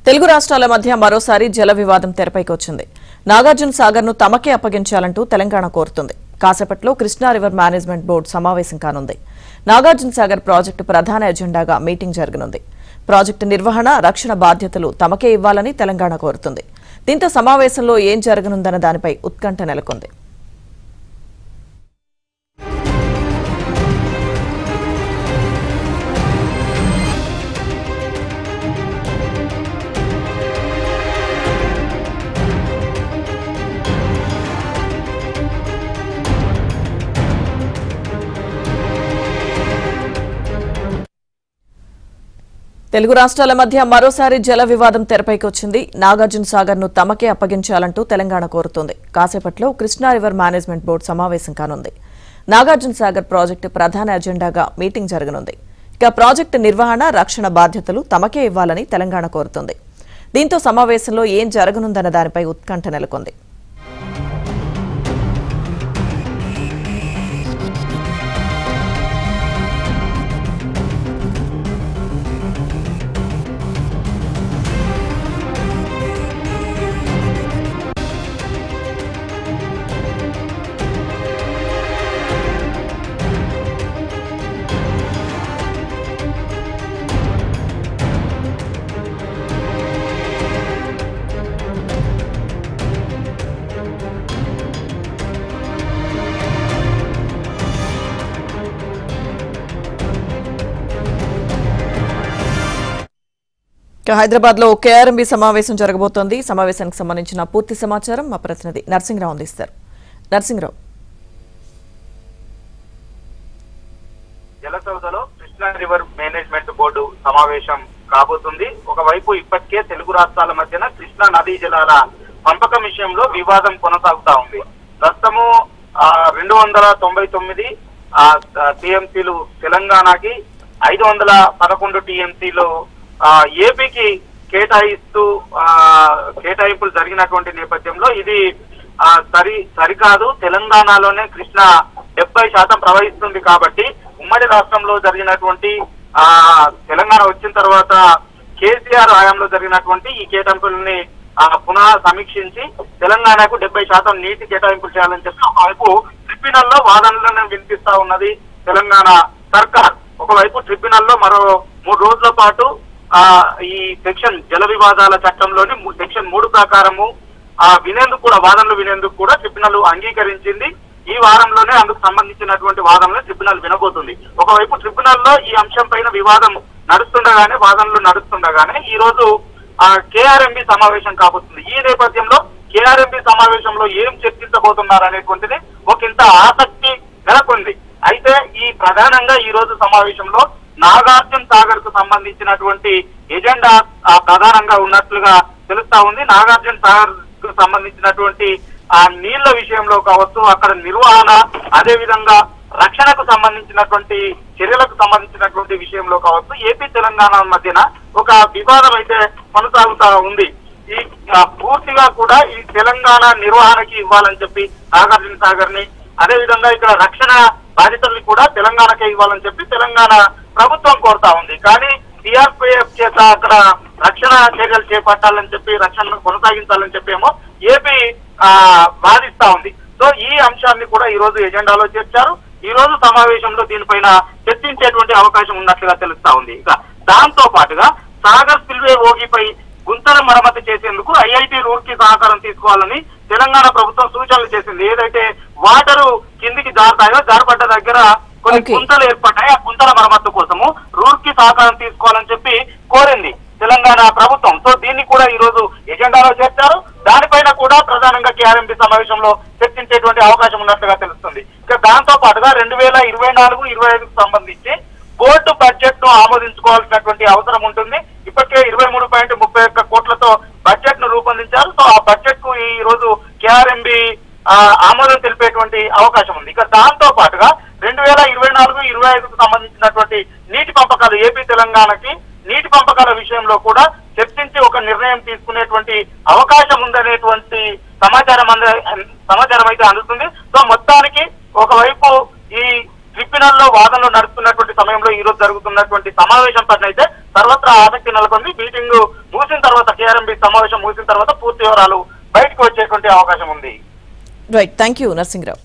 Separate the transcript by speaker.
Speaker 1: తెలుగు రాష్ట్రాల మధ్య మరోసారి జల వివాదం తెరపైకి వచ్చింది. నాగార్జున సాగర్ ను తమకే అప్పగించాలంటూ తెలంగాణ కోరుతుంది. కాసేపట్లో కృష్ణా రివర్ మేనేజ్మెంట్ బోర్డు సమావేశం కానుంది. నాగార్జున సాగర్ ప్రాజెక్టు ప్రధాన ఎజెండాగా మీటింగ్ జరగనుంది. ప్రాజెక్టు నిర్వహణ, రక్షణ బాధ్యతలు తమకే ఇవ్వాలని తెలంగాణ కోరుతుంది. దీంతో సమావేశంలో ఏం జరగనుందన్న దానిపై ఉత్కంఠ నెలకొంది. తెలుగు రాష్ట్రాల మధ్య మరోసారి జల వివాదం తెరపైకి వచ్చింది. నాగార్జున సాగర్ ను తమకే అప్పగించాలంటూ తెలంగాణ కోరుతోంది. కాసేపట్లో కృష్ణా రివర్ మేనేజ్మెంట్ బోర్డు సమావేశం కానుంది. నాగార్జున సాగర్ ప్రాజెక్టు ప్రధాన ఎజెండాగా మీటింగ్ జరగనుంది. ఇక ప్రాజెక్టు నిర్వహణ, రక్షణ బాధ్యతలు తమకే ఇవ్వాలని తెలంగాణ కోరుతోంది. దీంతో సమావేశంలో ఏం జరగనుందన్న దానిపై ఉత్కంఠ నెలకొంది. హైదరాబాద్ లో కేఆర్ఎంబీ సమావేశం జరగబోతోంది. సమావేశానికి సంబంధించిన పూర్తి సమాచారం మా ప్రతినిధి నర్సింగ్రావు అందిస్తారు. నర్సింగ్రావు,
Speaker 2: జలసౌధలో కృష్ణా రివర్ మేనేజ్మెంట్ బోర్డు సమావేశం కాబోతుంది. ఒకవైపు ఇప్పటికే తెలుగు రాష్ట్రాల మధ్యన కృష్ణా నదీ జలాల పంపకం విషయంలో వివాదం కొనసాగుతా ఉంది. ప్రస్తుతము 299 టీఎంసీలు తెలంగాణకి, 511 టీఎంసీలు ఏపీకి కేటాయింపులు జరిగినటువంటి నేపథ్యంలో ఇది సరికాదు. తెలంగాణలోనే కృష్ణ 70% ప్రవహిస్తుంది కాబట్టి ఉమ్మడి రాష్ట్రంలో జరిగినటువంటి తెలంగాణ వచ్చిన తర్వాత కేసీఆర్ హయాంలో జరిగినటువంటి ఈ కేటాయింపుల్ని పునః సమీక్షించి తెలంగాణకు 70% నీటి కేటాయింపులు చేయాలని చెప్పి ఒకవైపు ట్రిబ్యునల్ లో వాదనలను వినిపిస్తా ఉన్నది తెలంగాణ సర్కార్. ఒకవైపు ట్రిబ్యునల్ లో మరో 3 రోజుల పాటు ఈ సెక్షన్ జల వివాదాల చట్టంలోని సెక్షన్ 3 ప్రకారము వినేందుకు కూడా వాదనలు వినేందుకు కూడా ట్రిబ్యునల్ అంగీకరించింది. ఈ వారంలోనే అందుకు సంబంధించినటువంటి వాదనలు ట్రిబ్యునల్ వినబోతుంది. ఒకవైపు ట్రిబ్యునల్ లో ఈ అంశం పైన వివాదం వాదనలు నడుస్తుండగానే ఈ రోజు కేఆర్ఎంబీ సమావేశం కాబోతుంది. ఈ నేపథ్యంలో కేఆర్ఎంబీ సమావేశంలో ఏం చర్చించబోతున్నారు అనేటువంటిది ఒకంత ఆసక్తి నెలకొంది. అయితే ఈ ప్రధానంగా ఈ రోజు సమావేశంలో నాగార్జున సాగర్ కు సంబంధించినటువంటి ఎజెండా ప్రధానంగా ఉన్నట్లుగా తెలుస్తా ఉంది. నాగార్జున సాగర్ కు సంబంధించినటువంటి నీళ్ల విషయంలో కావచ్చు, అక్కడ నిర్వహణ, అదే విధంగా రక్షణకు సంబంధించినటువంటి చర్యలకు సంబంధించినటువంటి విషయంలో కావచ్చు, ఏపీ తెలంగాణ మధ్యన ఒక వివాదం అయితే కొనసాగుతా ఉంది. ఈ పూర్తిగా కూడా ఈ తెలంగాణ నిర్వహణకి ఇవ్వాలని చెప్పి నాగార్జున సాగర్ ని, అదే విధంగా ఇక్కడ రక్షణ బాధ్యతల్ని కూడా తెలంగాణకే ఇవ్వాలని చెప్పి తెలంగాణ ప్రభుత్వం కోరుతా ఉంది. కానీ సిఆర్పిఎఫ్ చేత అక్కడ రక్షణ చర్యలు చేపట్టాలని చెప్పి, రక్షణను కొనసాగించాలని చెప్పి ఏమో ఏపీ వాదిస్తా ఉంది. సో ఈ అంశాన్ని కూడా ఈ రోజు ఎజెండాలో చేర్చారు. ఈ రోజు సమావేశంలో దీనిపైన చర్చించేటువంటి అవకాశం ఉన్నట్లుగా తెలుస్తా ఉంది. ఇక దాంతో పాటుగా సాగర్ స్పిల్వే ఓగిపై గుంతల మరమ్మతు చేసేందుకు ఐఐటి రూర్కి సహకారం తీసుకోవాలని తెలంగాణ ప్రభుత్వం సూచనలు చేసింది. ఏదైతే వాటరు కిందికి జారపడ్డ దగ్గర కొన్ని గుంతలు ఏర్పడ్డాయి. ఆ గుంతల మరమ్మతు కోసము రూర్కి సహకారం తీసుకోవాలని చెప్పి కోరింది తెలంగాణ ప్రభుత్వం. సో దీన్ని కూడా ఈ రోజు ఎజెండాలో చేర్చారు. దానిపైన కూడా ప్రధానంగా కేఆర్ఎంబీ సమావేశంలో చర్చించేటువంటి అవకాశం ఉన్నట్లుగా తెలుస్తుంది. ఇక దాంతో పాటుగా 2024-25కు సంబంధించి బోర్డు బడ్జెట్ ను ఆమోదించుకోవాల్సినటువంటి అవసరం ఉంటుంది. ఇప్పటికే 23.31 కోట్లతో బడ్జెట్ ను రూపొందించారు. సో ఆ బడ్జెట్ కు ఈ రోజు కేఆర్ఎంబీ ఆమోదం తెలిపేటువంటి అవకాశం ఉంది. ఇక దాంతో పాటుగా 2024-25కు సంబంధించినటువంటి నీటి పంపకాలు, ఏపీ తెలంగాణకి నీటి పంపకాల విషయంలో కూడా చర్చించి ఒక నిర్ణయం తీసుకునేటువంటి అవకాశం ఉందనేటువంటి సమాచారం అయితే అందుతుంది. సో మొత్తానికి ఒకవైపు ఈ ట్రిబ్యునల్ లో వాదనలు నడుస్తున్నటువంటి సమయంలో ఈ రోజు జరుగుతున్నటువంటి సమావేశం పైన అయితే సర్వత్రా ఆసక్తి నెలకొంది. మీటింగ్ ముగిసిన తర్వాత, కేఆర్ఎంబి సమావేశం ముగిసిన తర్వాత పూర్తి వివరాలు బయటకు వచ్చేటువంటి అవకాశం ఉంది.
Speaker 1: Right, thank you Narasimharao.